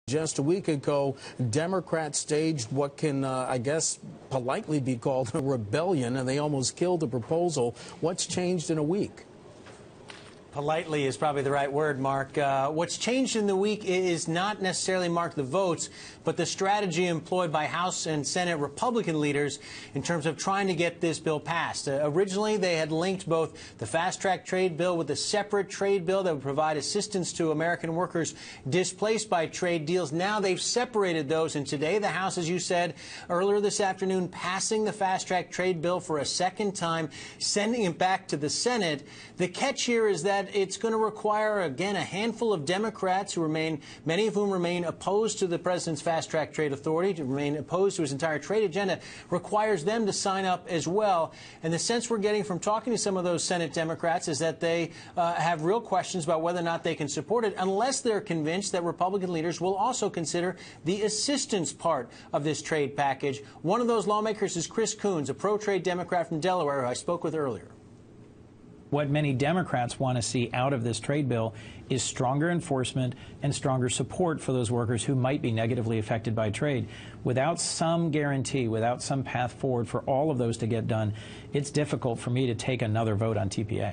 Just a week ago, Democrats staged what can, I guess, politely be called a rebellion, and they almost killed the proposal. What's changed in a week? Politely is probably the right word, Mark. What's changed in the week is not necessarily, Mark, the votes, but the strategy employed by House and Senate Republican leaders in terms of trying to get this bill passed. Originally, they had linked both the fast-track trade bill with a separate trade bill that would provide assistance to American workers displaced by trade deals. Now they've separated those, and today the House, as you said earlier this afternoon, passing the fast-track trade bill for a second time, sending it back to the Senate. The catch here is that it's going to require, again, a handful of Democrats who remain, many of whom remain opposed to the president's fast-track trade authority, to remain opposed to his entire trade agenda, requires them to sign up as well. And the sense we're getting from talking to some of those Senate Democrats is that they have real questions about whether or not they can support it, unless they're convinced that Republican leaders will also consider the assistance part of this trade package. One of those lawmakers is Chris Coons, a pro-trade Democrat from Delaware, who I spoke with earlier. What many Democrats want to see out of this trade bill is stronger enforcement and stronger support for those workers who might be negatively affected by trade. Without some guarantee, without some path forward for all of those to get done, it's difficult for me to take another vote on TPA.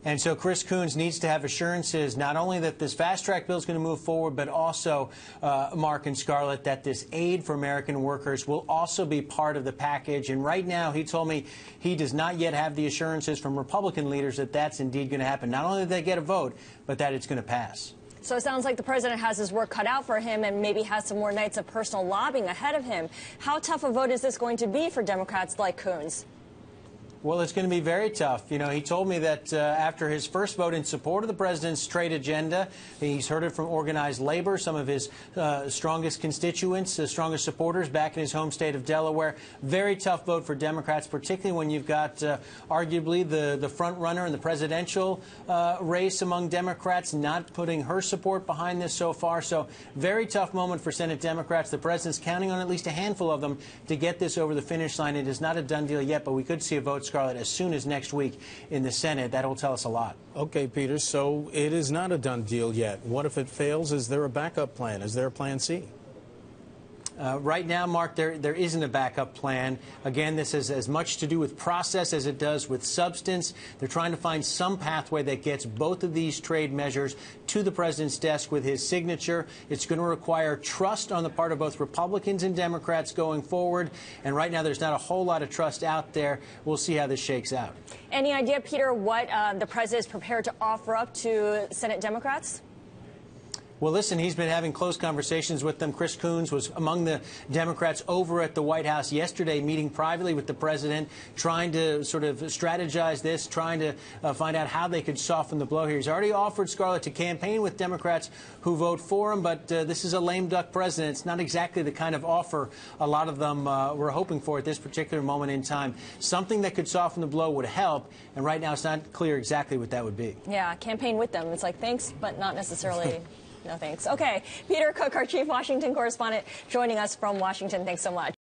And so Chris Coons needs to have assurances not only that this fast-track bill is going to move forward, but also, Mark and Scarlett, that this aid for American workers will also be part of the package. And right now, he told me he does not yet have the assurances from Republican leaders that that's indeed going to happen. Not only that they get a vote, but that it's going to pass. So it sounds like the president has his work cut out for him and maybe has some more nights of personal lobbying ahead of him. How tough a vote is this going to be for Democrats like Coons? Well, it's going to be very tough. You know, he told me that after his first vote in support of the president's trade agenda, he's heard it from organized labor, some of his strongest constituents, strongest supporters back in his home state of Delaware. Very tough vote for Democrats, particularly when you've got arguably the front runner in the presidential race among Democrats not putting her support behind this so far. So very tough moment for Senate Democrats. The president's counting on at least a handful of them to get this over the finish line. It is not a done deal yet, but we could see a vote, Scarlett, as soon as next week in the Senate. That will tell us a lot. Okay, Peter, so it is not a done deal yet. What if it fails? Is there a backup plan? Is there a plan C? Right now, Mark, there isn't a backup plan. Again, this has as much to do with process as it does with substance. They're trying to find some pathway that gets both of these trade measures to the president's desk with his signature. It's going to require trust on the part of both Republicans and Democrats going forward. And right now, there's not a whole lot of trust out there. We'll see how this shakes out. Any idea, Peter, what the president is prepared to offer up to Senate Democrats? Well, listen, he's been having close conversations with them. Chris Coons was among the Democrats over at the White House yesterday, meeting privately with the president, trying to sort of strategize this, trying to find out how they could soften the blow here. He's already offered, Scarlett, to campaign with Democrats who vote for him, but this is a lame duck president. It's not exactly the kind of offer a lot of them were hoping for at this particular moment in time. Something that could soften the blow would help, and right now it's not clear exactly what that would be. Yeah, campaign with them. It's like, thanks, but not necessarily... No thanks. Okay, Peter Cook, our chief Washington correspondent, joining us from Washington. Thanks so much.